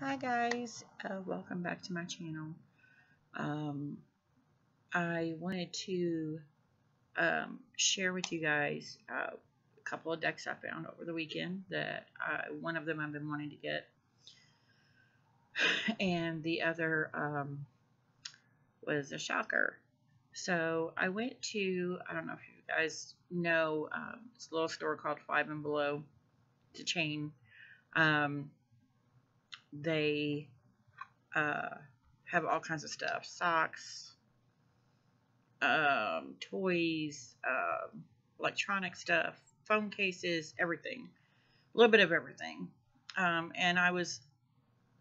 Hi guys, welcome back to my channel. Um, I wanted to share with you guys a couple of decks I found over the weekend that one of them I've been wanting to get, and the other was a shocker. So I went to, I don't know if you guys know, it's a little store called Five and Below. It's a chain. They have all kinds of stuff, socks, toys, electronic stuff, phone cases, everything, a little bit of everything. And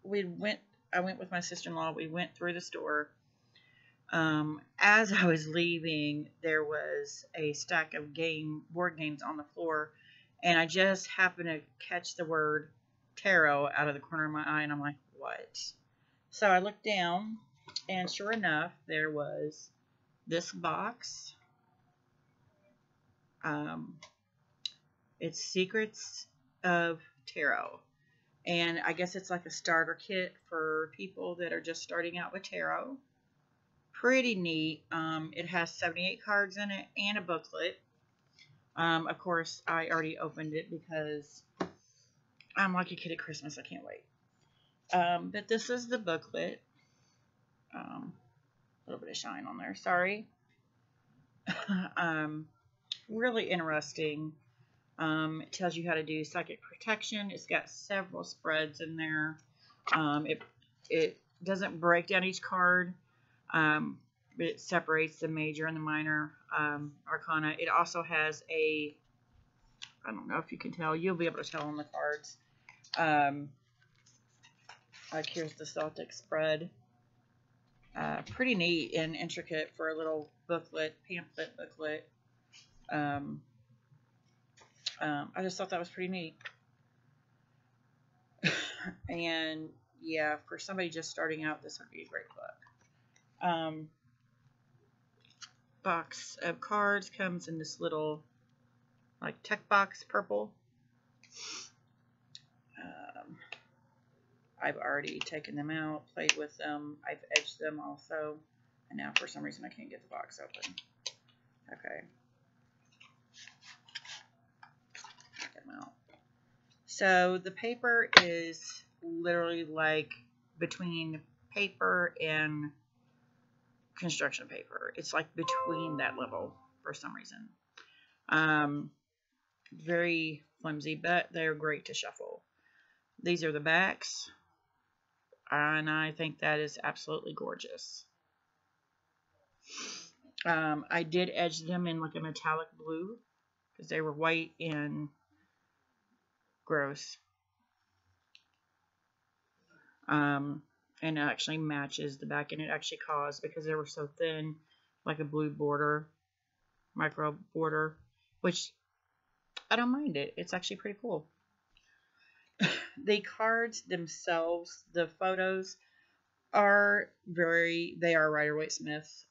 we went, I went with my sister-in-law. We went through the store. As I was leaving, there was a stack of board games on the floor, and I just happened to catch the word tarot out of the corner of my eye, and I'm like, what? So I looked down, and sure enough, there was this box. It's Secrets of Tarot. And I guess it's like a starter kit for people that are just starting out with tarot. Pretty neat. It has 78 cards in it and a booklet. Of course, I already opened it because I'm like a kid at Christmas. I can't wait. But this is the booklet. A little bit of shine on there. Sorry. Really interesting. It tells you how to do psychic protection. It's got several spreads in there. It doesn't break down each card, but it separates the major and the minor arcana. It also has I don't know if you can tell. You'll be able to tell on the cards. Like here's the Celtic spread. Pretty neat and intricate for a little pamphlet booklet. I just thought that was pretty neat. And yeah, for somebody just starting out, this would be a great book. Box of cards comes in this little like tech box, purple. I've already taken them out, played with them. I've edged them also, and now for some reason I can't get the box open. Okay. Get them out. So the paper is literally like between paper and construction paper. It's like between that level for some reason. Very flimsy, but they're great to shuffle. These are the backs, and I think that is absolutely gorgeous. I did edge them in like a metallic blue because they were white and gross. And it actually matches the back, and it actually caused, because they were so thin, like a blue border, micro border, which I don't mind it. It's actually pretty cool. The cards themselves, the photos they are Rider-Waite-Smith.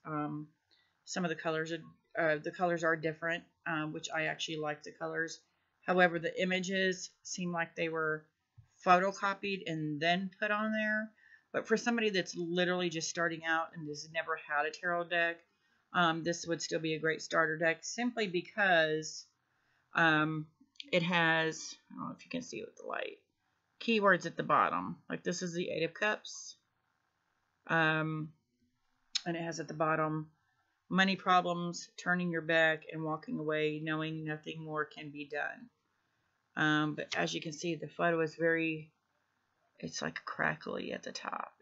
Some of the colors are different, which I actually like the colors. However, the images seem like they were photocopied and then put on there. But for somebody that's literally just starting out and has never had a tarot deck, this would still be a great starter deck, simply because it has, I don't know if you can see it with the light, keywords at the bottom. Like this is the Eight of Cups. And it has at the bottom, money problems, turning your back and walking away, knowing nothing more can be done. But as you can see, the photo is it's like crackly at the top.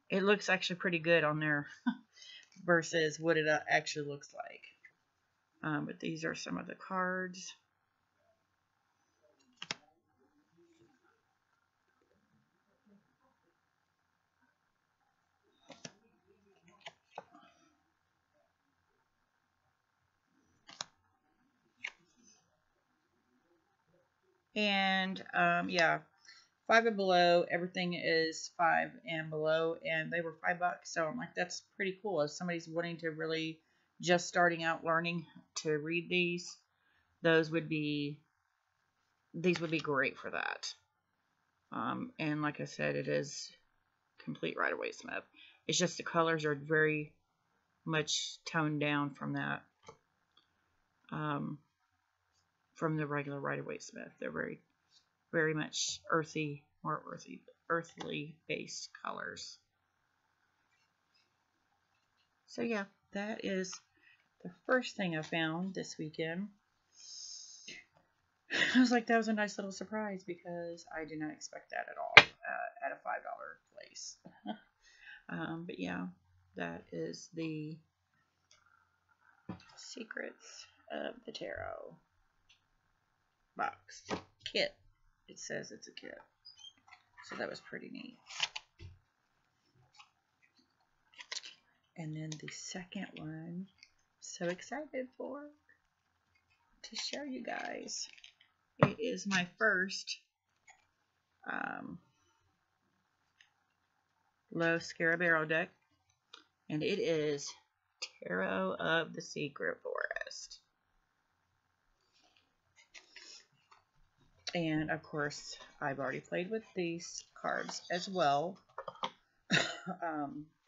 It looks actually pretty good on there versus what it actually looks like. But these are some of the cards. And yeah, Five and Below, everything is 5 and below, and they were $5. So I'm like, that's pretty cool. If somebody's wanting to really just starting out learning to read these would be great for that. And like I said, it is complete Rider-Waite Smith. It's just the colors are very much toned down from that, from the regular Rider-Waite Smith. They're very, very much earthy, more earthly based colors. So yeah, that is the first thing I found this weekend. I was like, that was a nice little surprise because I did not expect that at all at a $5 place. But yeah, that is the Secrets of the Tarot box kit. It says it's a kit, so that was pretty neat. And then the second one, so excited for to show you guys. It is my first Lo Scarabeo deck, and it is Tarot of the Secret Forest. And of course, I've already played with these cards as well.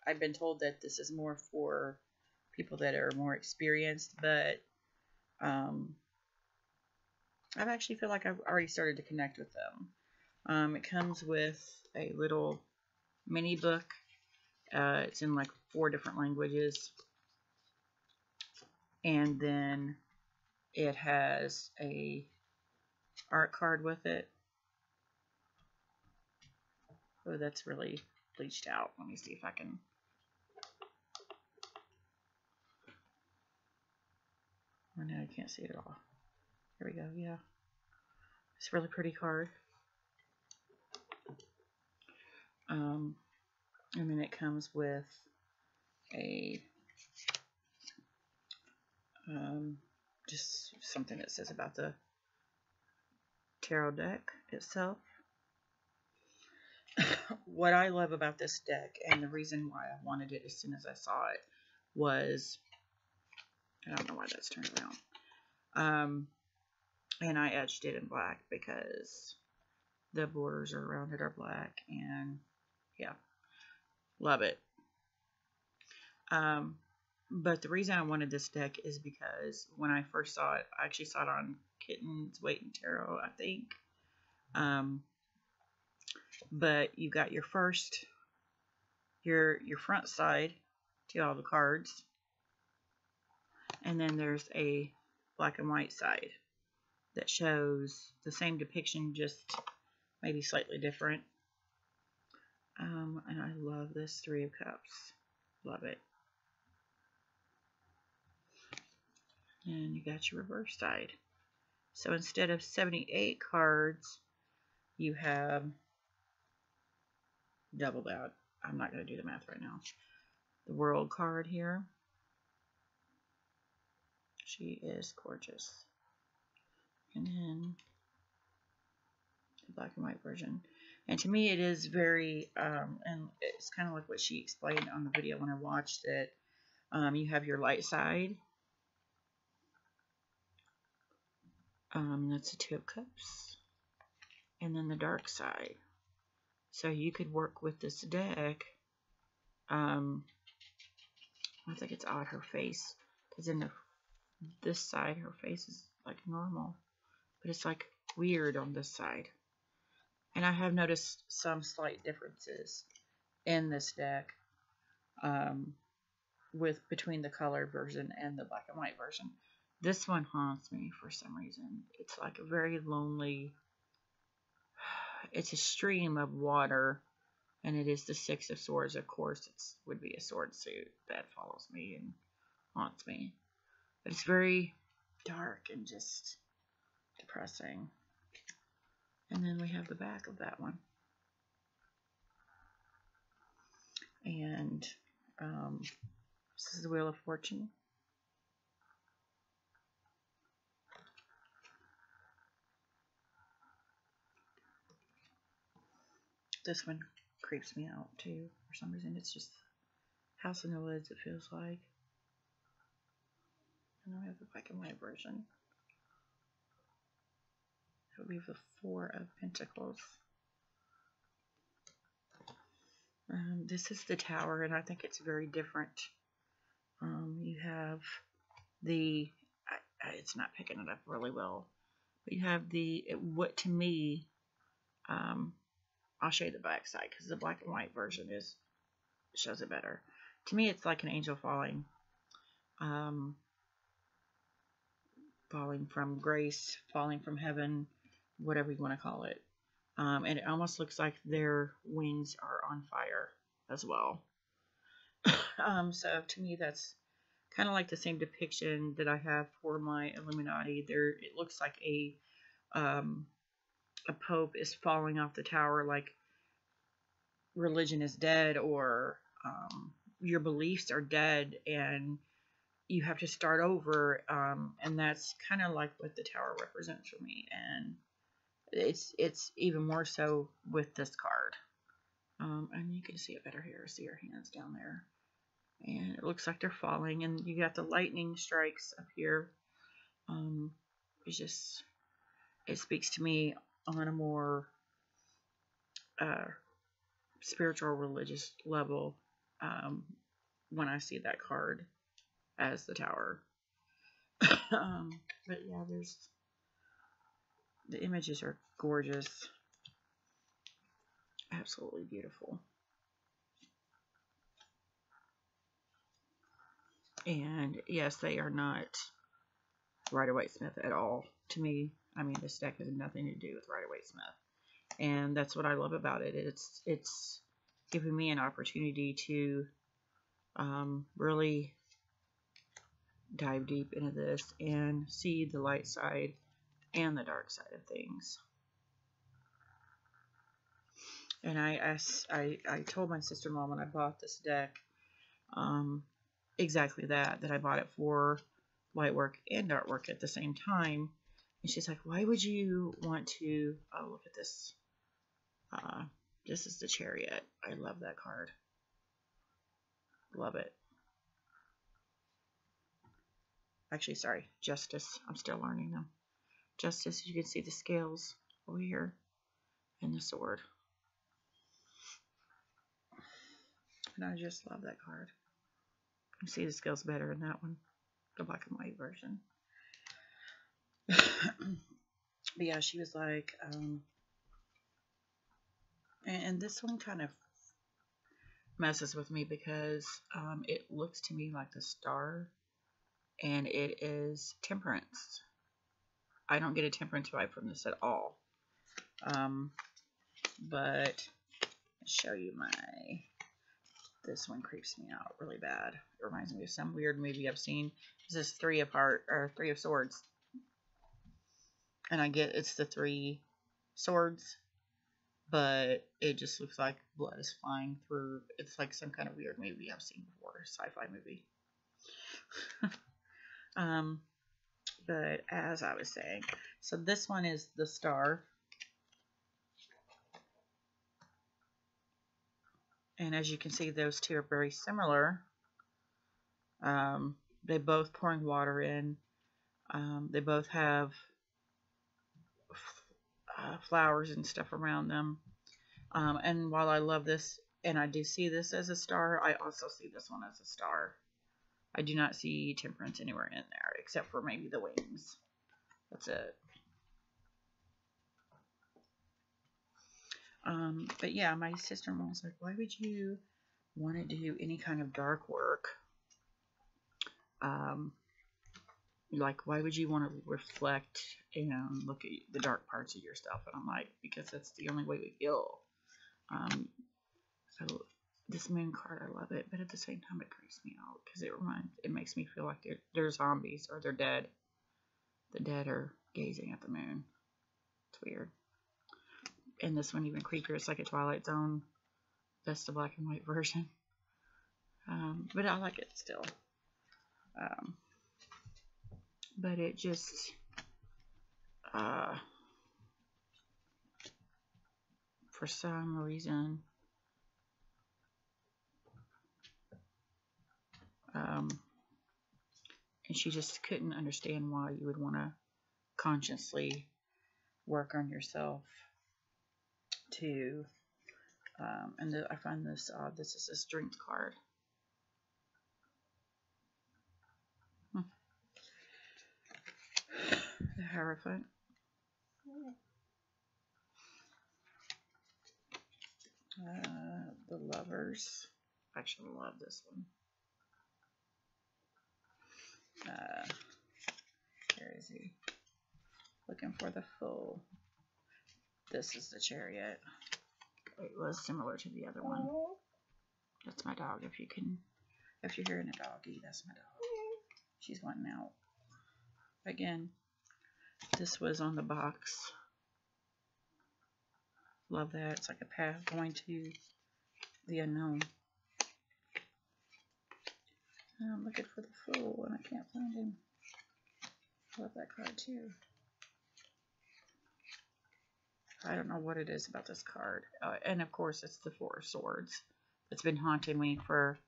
I've been told that this is more for people that are more experienced, but I actually feel like I've already started to connect with them. It comes with a little mini book. It's in like 4 different languages. And then it has a art card with it. Oh, that's really bleached out. Let me see if I can. Oh no, I can't see it at all. Here we go. Yeah, it's a really pretty card. And then it comes with a just something that says about the tarot deck itself. What I love about this deck, and the reason why I wanted it as soon as I saw it, was, I don't know why that's turned around. And I etched it in black because the borders around it are black, and yeah, love it. But the reason I wanted this deck is because when I first saw it, I actually saw it on Kitten's Weight and Tarot, I think. But you got your front side to all the cards, and then there's a black and white side that shows the same depiction, just maybe slightly different. And I love this 3 of Cups. Love it. And you got your reverse side. So instead of 78 cards, you have double that. I'm not going to do the math right now. The World card here. She is gorgeous. And then the black and white version. And to me, it is very, and it's kind of like what she explained on the video when I watched it. You have your light side. That's a 2 of Cups. And then the dark side. So you could work with this deck. I think it's odd, her face. Because in this side, her face is like normal. But it's like weird on this side. And I have noticed some slight differences in this deck between the color version and the black and white version. This one haunts me for some reason. It's like a very lonely, it's a stream of water, and it is the 6 of Swords. Of course, it would be a sword suit that follows me and haunts me. But it's very dark and just depressing. And then we have the back of that one. And this is the Wheel of Fortune. This one creeps me out too for some reason. It's just House in the Woods, it feels like. And then we have the black and white version. It would be the 4 of Pentacles. This is the tower, and I think it's very different. You have the, it's not picking it up really well, but you have the, what to me, I'll show you the back side because the black and white version shows it better. To me, it's like an angel falling, falling from grace, falling from heaven, whatever you want to call it. And it almost looks like their wings are on fire as well. So to me, that's kind of like the same depiction that I have for my Illuminati. There, it looks like a pope is falling off the tower, like religion is dead, or your beliefs are dead, and you have to start over. And that's kind of like what the tower represents for me, and it's even more so with this card. And you can see it better here. See her hands down there. And it looks like they're falling, and you got the lightning strikes up here. It's just, it speaks to me on a more spiritual, religious level when I see that card as the tower. But yeah, the images are gorgeous, absolutely beautiful. And yes, they are not Rider-Waite-Smith at all to me. I mean, this deck has nothing to do with Rider-Waite-Smith, and that's what I love about it. It's giving me an opportunity to really dive deep into this and see the light side and the dark side of things. And I told my sister-in-law when I bought this deck exactly that I bought it for light work and dark work at the same time. And she's like, why would you want to, oh, look at this. This is the Chariot. I love that card. Love it. Actually, sorry, Justice. I'm still learning them. Justice, you can see the scales over here and the sword. And I just love that card. You see the scales better in that one, the black and white version. But yeah, she was like, and this one kind of messes with me because it looks to me like the star, and it is Temperance. I don't get a Temperance vibe from this at all. But I'll show you this one creeps me out really bad. It reminds me of some weird movie I've seen. This is Three of Swords. And I get it's the 3 swords, but it just looks like blood is flying through. It's like some kind of weird movie I've seen before, sci-fi movie. But as I was saying, so this one is the star. And as you can see, those two are very similar. They both pouring water in. They both have flowers and stuff around them. And while I love this, and I do see this as a star, I also see this one as a star. I do not see Temperance anywhere in there, except for maybe the wings. That's it. But yeah, my sister-in-law was like, why would you want to do any kind of dark work? Like, why would you want to reflect and look at the dark parts of yourself? And I'm like, because that's the only way we heal. So this moon card, I love it, but at the same time, it creeps me out because it makes me feel like they're zombies or they're dead. The dead are gazing at the moon. It's weird. And this one even creepier. It's like a Twilight Zone. That's the black and white version. But I like it still. But it just, for some reason, and she just couldn't understand why you would want to consciously work on yourself to And I find this odd. This is a strength card. The Hierophant. The Lovers. I actually love this one. Where is he? Looking for the Fool. This is the Chariot. It was similar to the other one. That's my dog. If you're hearing a doggy, that's my dog. She's wanting out. Again, this was on the box. Love that. It's like a path going to the unknown. I'm looking for the Fool and I can't find him. I love that card too. I don't know what it is about this card. And of course it's the Four of Swords. It's been haunting me for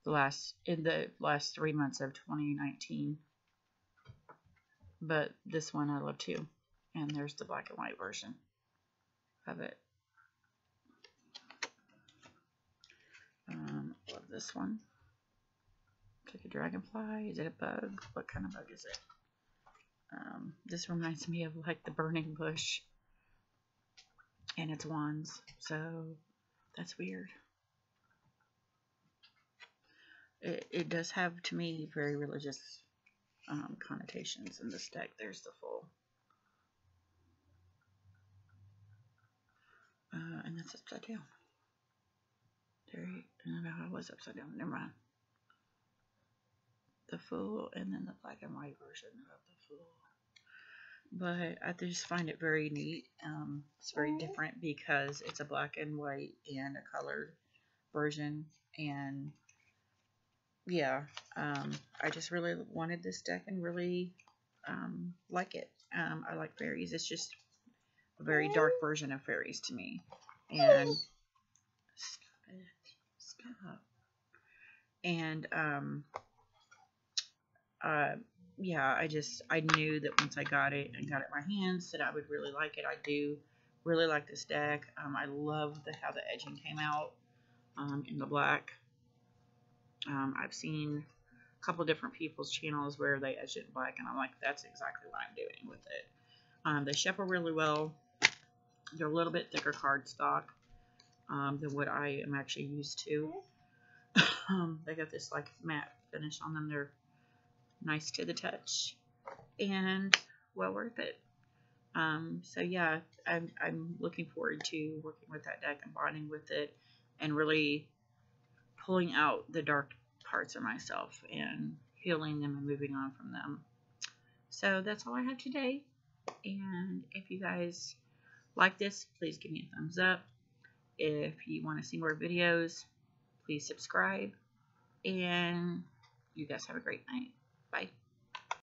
the last 3 months of 2019. But this one I love too. And there's the black and white version of it. Love this one. It's like a dragonfly. Is it a bug? What kind of bug is it? This reminds me of like the burning bush. And it's wands. So that's weird. It does have, to me, very religious connotations in this deck. There's the Fool. And that's upside down. No, I was upside down. Never mind. The Fool and then the black and white version of the Fool. But I just find it very neat. It's very different because it's a black and white and a colored version. And yeah, I just really wanted this deck and really like it. I like fairies. It's just a very dark version of fairies to me. And stop. And yeah, I knew that once I got it and got it in my hands that I would really like it. I do really like this deck. I love how the edging came out in the black. I've seen a couple different people's channels where they edge it in black, and I'm like, that's exactly what I'm doing with it. They shuffle really well. They're a little bit thicker cardstock than what I am actually used to. They got this like matte finish on them. They're nice to the touch and well worth it. So yeah, I'm looking forward to working with that deck and bonding with it and really pulling out the dark parts of myself and healing them and moving on from them. So that's all I have today. And if you guys like this, please give me a thumbs up. If you want to see more videos, please subscribe. And you guys have a great night. Bye.